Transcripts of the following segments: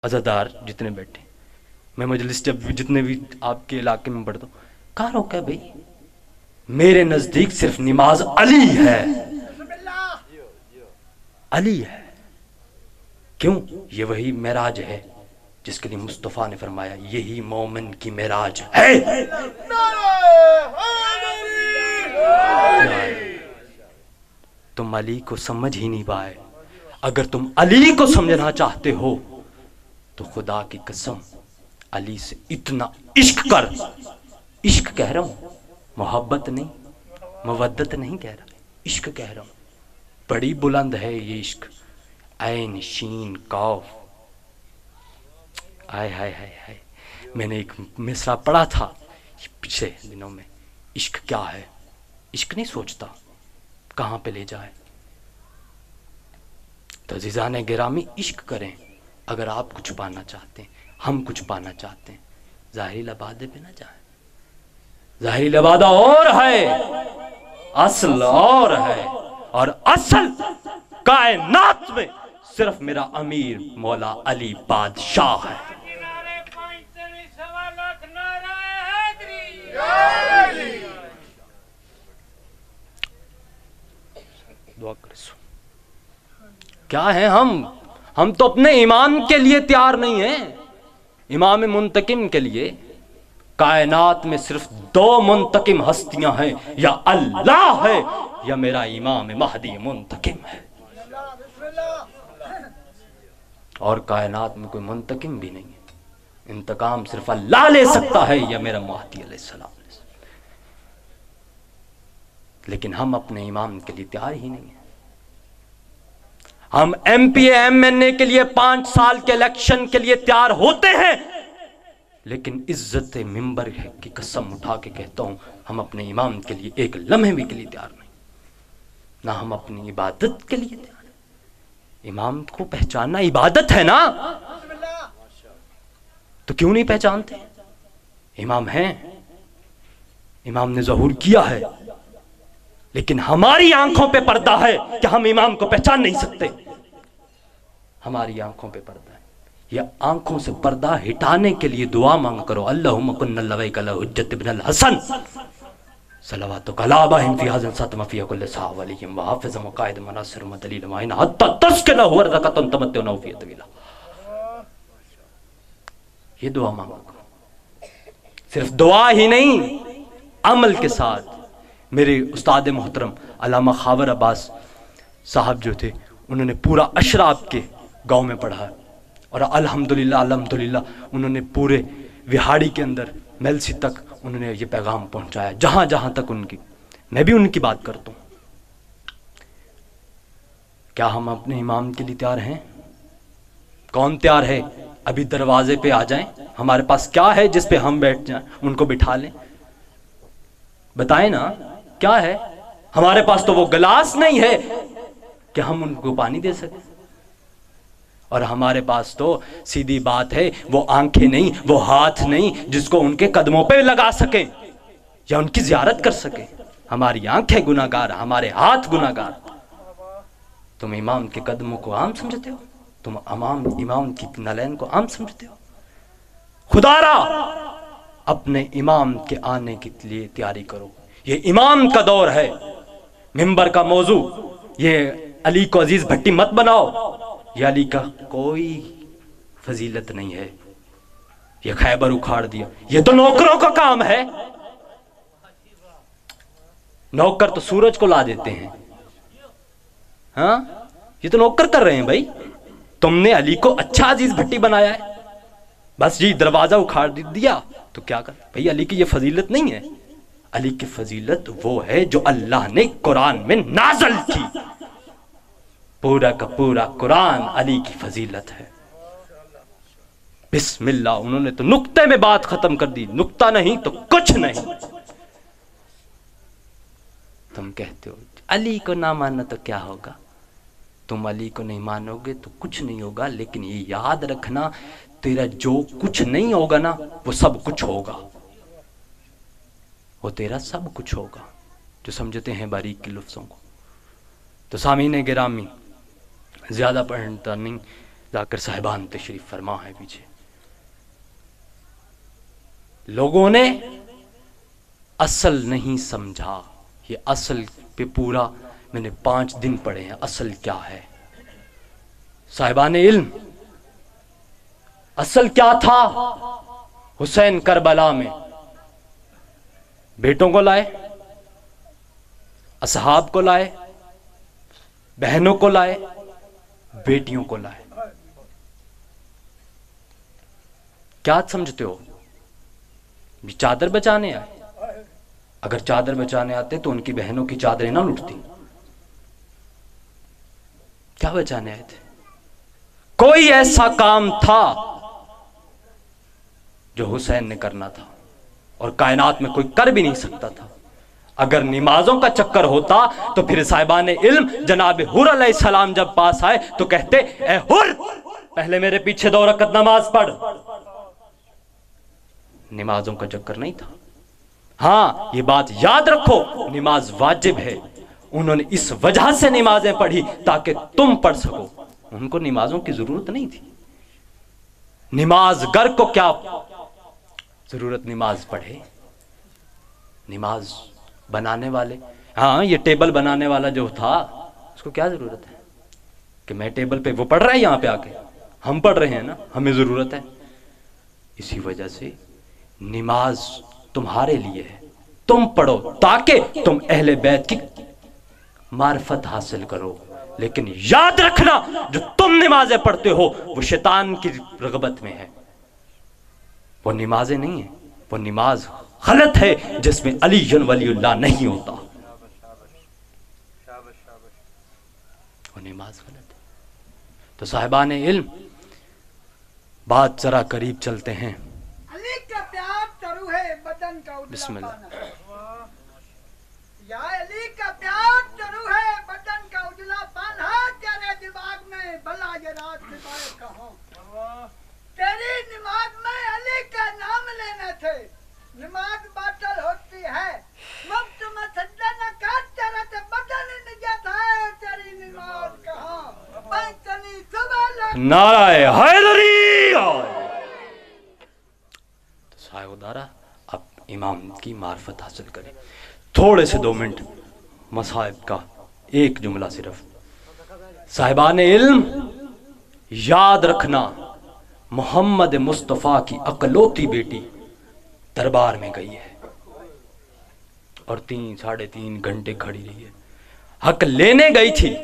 عزادار جتنے بیٹھے، میں مجلس جب جتنے بھی آپ کے علاقے میں پڑھتا ہوں، کہاں روکا ہے بھائی؟ میرے نزدیک صرف نماز علی ہے، علی ہے۔ کیوں؟ یہ وہی معراج ہے جس کے لیے مصطفیٰ نے فرمایا یہی مومن کی معراج ہے۔ تم علی کو سمجھ ہی نہیں پائے۔ اگر تم علی کو سمجھنا چاہتے ہو تو خدا کی قسم علی سے اتنا عشق کر، عشق کہہ رہا ہوں، محبت نہیں، مودت نہیں کہہ رہا، عشق کہہ رہا ہوں۔ بڑی بلند ہے یہ عشق، عین شین قاف، آئے ہائے ہائے ہائے۔ میں نے ایک مصرع پڑھا تھا پچھلے دنوں میں، عشق کیا ہے؟ عشق نہیں سوچتا کہاں پہ لے جائے۔ تو عزیزان گرامی عشق کریں اگر آپ کچھ پانا چاہتے ہیں، ہم کچھ پانا چاہتے ہیں۔ ظاہری لبادے پہ نہ جائیں، ظاہری لبادہ اور ہے، اصل اور ہے، اور اصل کائنات میں صرف میرا امیر مولا علی بادشاہ ہے۔ دعا کرسو کیا ہے ہم تو اپنے امام کے لیے تیار نہیں ہیں، امام منتقم کے لیے۔ کائنات میں صرف دو منتقم ہستیاں ہیں، یا اللہ ہے یا میرا امام مہدی منتقم ہے، اور کائنات میں کوئی منتقم بھی نہیں ہے۔ انتقام صرف اللہ لے سکتا ہے یا میرا مہدی علیہ السلام۔ لیکن ہم اپنے امام کے لیے تیار ہی نہیں ہیں۔ ہم ایم پی ایم این اے کے لیے 5 سال کے الیکشن کے لیے تیار ہوتے ہیں، لیکن عزت منبر کی قسم اٹھا کے کہتا ہوں ہم اپنے امام کے لیے ایک لمحے بھی کے لیے تیار نہیں، نہ ہم اپنی عبادت کے لیے تیار ہیں۔ امام کو پہچاننا عبادت ہے نا، تو کیوں نہیں پہچانتے؟ امام ہیں، امام نے ظہور کیا ہے، لیکن ہماری آنکھوں پہ پردہ ہے کہ ہم امام کو پہچان نہیں سکتے۔ ہماری آنکھوں پہ پردہ ہے، یہ آنکھوں سے پردہ ہٹانے کے لیے دعا مانگ کرو، اللہم کن لویک لحجت ابن الحسن صلواتک علی اباہم فی حضن ساتم فی کل صحا ولیہم وحافظ وقائد مناصر مدلیل معین حتی تسکنہ ورزقت تمتعنا فی طویلہ۔ یہ دعا مانگو کرو، صرف دعا ہی نہیں، عمل کے ساتھ۔ میرے استاد محترم علامہ خاور عباس صاحب جو تھے، انہوں نے پورا اشراف کے گاؤں میں پڑھا، اور الحمدللہ انہوں نے پورے وہاڑی کے اندر میلسی تک انہوں نے یہ پیغام پہنچایا، جہاں جہاں تک ان کی، میں بھی ان کی بات کرتا ہوں۔ کیا ہم اپنے امام کے لیے تیار ہیں؟ کون تیار ہے؟ ابھی دروازے پہ آ جائیں، ہمارے پاس کیا ہے جس پہ ہم بیٹھ جائیں، ان کو بٹھا لیں؟ بتائیں نا کیا ہے؟ ہمارے پاس تو وہ گلاس نہیں ہے کہ ہم ان کو پانی دے سکیں، اور ہمارے پاس تو سیدھی بات ہے وہ آنکھیں نہیں، وہ ہاتھ نہیں جس کو ان کے قدموں پہ لگا سکیں یا ان کی زیارت کر سکیں۔ ہماری آنکھیں گناہ گار، ہمارے ہاتھ گناہ گار۔ تم امام کے قدموں کو عام سمجھتے ہو؟ تم امام کی نالین کو عام سمجھتے ہو؟ خدا را اپنے امام کے آنے کے لیے تیاری کرو۔ یہ امام کا دور ہے، منبر کا موضوع یہ علی کو عزیز بھٹی مت بناؤ، یہ علی کا کوئی فضیلت نہیں ہے، یہ خیبر اکھاڑ دیا، یہ تو نوکروں کا کام ہے۔ نوکر تو سورج کو لا دیتے ہیں، ہاں یہ تو نوکر کر رہے ہیں بھائی۔ تم نے علی کو اچھا عزیز بھٹی بنایا ہے، بس جی دروازہ اکھاڑ دیا تو کیا کر بھائی؟ علی کی یہ فضیلت نہیں ہے، علی کی فضیلت وہ ہے جو اللہ نے قرآن میں نازل کی، پورا کا پورا قرآن علی کی فضیلت ہے۔ بسم اللہ، انہوں نے تو نقطے میں بات ختم کر دی، نقطہ نہیں تو کچھ نہیں۔ تم کہتے ہو علی کو نہ ماننا تو کیا ہوگا؟ تم علی کو نہیں مانو گے تو کچھ نہیں ہوگا، لیکن یہ یاد رکھنا تیرا جو کچھ نہیں ہوگا نا وہ سب کچھ ہوگا، وہ تیرا سب کچھ ہوگا، جو سمجھتے ہیں باریک کے لفظوں کو۔ تو سامعین گرامی، زیادہ پڑھتا نہیں، ذاکر صاحبان تشریف فرما ہے پیچھے. لوگوں نے اصل نہیں سمجھا. یہ اصل پہ پورا میں نے 5 دن پڑھے ہیں. اصل کیا ہے صاحبان علم؟ اصل کیا تھا؟ حسین کربلا میں بیٹوں کو لائے، اصحاب کو لائے، بہنوں کو لائے، بیٹیوں کو لائے. کیا سمجھتے ہو؟ چادر بچانے آئے؟ اگر چادر بچانے آتے تو ان کی بہنوں کی چادریں نہ لٹتی. کیا بچانے آئے تھے؟ کوئی ایسا کام تھا جو حسین نے کرنا تھا اور کائنات میں کوئی کر بھی نہیں سکتا تھا. اگر نمازوں کا چکر ہوتا تو پھر صاحبان علم جناب حر علیہ السلام جب پاس آئے تو کہتے اے حر پہلے میرے پیچھے 2 رکعت نماز پڑھ. نمازوں کا چکر نہیں تھا. ہاں یہ بات یاد رکھو، نماز واجب ہے. انہوں نے اس وجہ سے نمازیں پڑھی تاکہ تم پڑھ سکو. ان کو نمازوں کی ضرورت نہیں تھی. نماز گر کو کیا ضرورت نماز پڑھے؟ نماز بنانے والے، ہاں یہ ٹیبل بنانے والا جو تھا اس کو کیا ضرورت ہے کہ میں ٹیبل پہ، وہ پڑھ رہا ہے یہاں پہ آ کے، ہم پڑھ رہے ہیں نا، ہمیں ضرورت ہے. اسی وجہ سے نماز تمہارے لیے ہے، تم پڑھو تاکہ تم اہل بیت کی معرفت حاصل کرو. لیکن یاد رکھنا جو تم نمازیں پڑھتے ہو وہ شیطان کی رغبت میں ہے. وہ نمازیں نہیں ہیں، وہ نماز غلط ہے جس میں علی ولی اللہ نہیں ہوتا. وہ نماز غلط ہے. تو صاحبان علم بات ذرا قریب چلتے ہیں. علی کا پیار ترو ہے بدن کا بسم اجلا اللہ. پانا. یا علی کا پیار ترو ہے بدن کا اجلا پانا. تیرے دماغ میں بھلا یہ رات سپاہی کہاں. تیری نماز میں علی کا نام لینے تھے. نماز باطل ہوتی ہے. مفت میں سجدہ نہ کر، تیرا تو بدن ہی نجات ہے. تیری نماز کہاں. پنچنی صبح لگ نعرہ حیدری. تو صاحب دارا اب امام کی معرفت حاصل کریں. تھوڑے سے 2 منٹ مصائب کا ایک جملہ صرف. صاحبان علم یاد رکھنا محمد مصطفیٰ کی اکلوتی بیٹی دربار میں گئی ہے اور 3-3.5 گھنٹے کھڑی رہی ہے. حق لینے گئی تھی.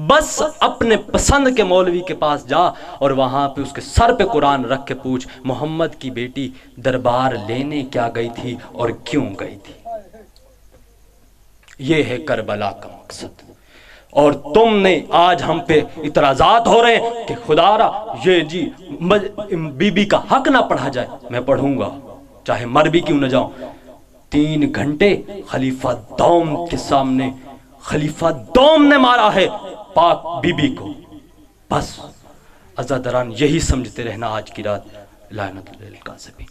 بس اپنے پسند کے مولوی کے پاس جا اور وہاں پہ اس کے سر پہ قرآن رکھ کے پوچھ محمد کی بیٹی دربار لینے کیا گئی تھی اور کیوں گئی تھی. یہ ہے کربلا کا مقصد. اور تم نے آج ہم پہ اعتراضات ہو رہے ہیں کہ خدا را یہ جی بی بی کا حق نہ پڑھا جائے. میں پڑھوں گا چاہے مر بھی کیوں نہ جاؤں. 3 گھنٹے خلیفہ دوم کے سامنے خلیفہ دوم نے مارا ہے پاک بی بی کو. بس عزاداران یہی سمجھتے رہنا آج کی رات. لعنت للقاسمین.